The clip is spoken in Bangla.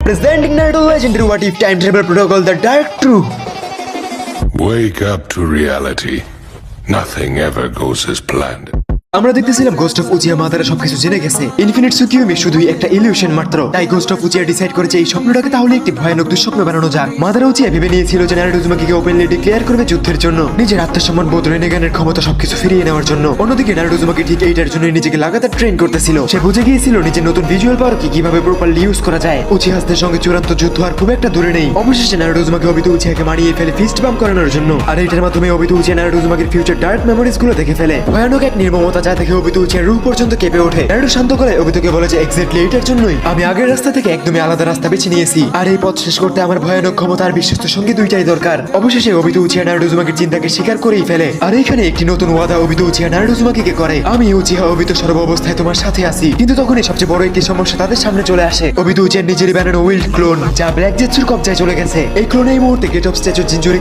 Presenting Naruto Legendary What If Time Travel Protocol The Dark Truth. Wake up to reality. Nothing ever goes as planned. আমরা দেখতেছিলাম গোস্ট অফ উচিয়া মাদারা সবকিছু জেনে গেছে। ইনফিনিট সুকিউমি শুধুই একটা ইলিউশন মাত্র। তাই গোস্ট অফ উচিয়া ডিসাইড করেছে এই স্বপ্নটাকে তাহলে একটি ভয়ানক দুঃস্বপ্ন বানানো যাক। মাদারা উচিয়া ভেবে নিয়েছিল যে নারুটো উজুমাকিকে ওপেনলি ডিক্লেয়ার করবে যুদ্ধের জন্য, নিজের আত্মসম্মান বোধ রেনেগানের ক্ষমতা সবকিছু ফিরিয়ে নেওয়ার জন্য। অন্যদিকে নারুটো উজুমাকি ঠিক এইটার জন্য নিজেকে লাগাতার ট্রেন করতেছিল। সে বুঝে গিয়েছিল নিজের নতুন ভিজুয়াল পাওয়ারকে কিভাবে প্রপারলি ইউজ করা যায়। উচিয়াদের সঙ্গে চূড়ান্ত যুদ্ধ আর খুব একটা দূরে নেই। অবশেষে নারুটো উজুমাকি অবিতো উচিয়াকে মারিয়ে ফেলে ফিস্ট বাম্প করানোর জন্য। আর এটার মাধ্যমে অবিতো উচিয়া নারুটো উজুমাকির ফিউচার ডার্ক মেমোরিজ গুলো দেখে ফেলে। ভয়ানক এক নির্মমতা যা দেখে অবিতো উচিয়া রূপ পর্যন্ত কেঁপে ওঠে। নারুটো শান্ত করে অবিতোকে বলে যে এক্স্যাক্টলি এটার জন্যই আমি আগের রাস্তা থেকে একদমই আলাদা রাস্তা বেছে নিয়েছি। আর এই পথ শেষ করতে আমার ভয়ানক ক্ষমতা আর বিশ্বস্ত সঙ্গী দুইটাই দরকার। অবশেষে অবিতো উচিয়া নারুটো উজুমাকির চিন্তাকে স্বীকার করেই ফেলে। আর এখানে একটি নতুন ওয়াদা অবিতো উচিয়া নারুটো উজুমাকিকে করে, আমি উচিয়া অবিতো সর্ব অবস্থায় তোমার সাথে আছি। কিন্তু তখনই সবচেয়ে বড় একটি সমস্যা তাদের সামনে চলে আসে। অবিতো উচিয়ার নিজেরই বানানো উইল্ড ক্লোন যা ব্ল্যাক জেটসুর কবজায় চলে গেছে। এই ক্লোন এই মুহূর্তে গেট অফ স্ট্যাচু জিনজুরি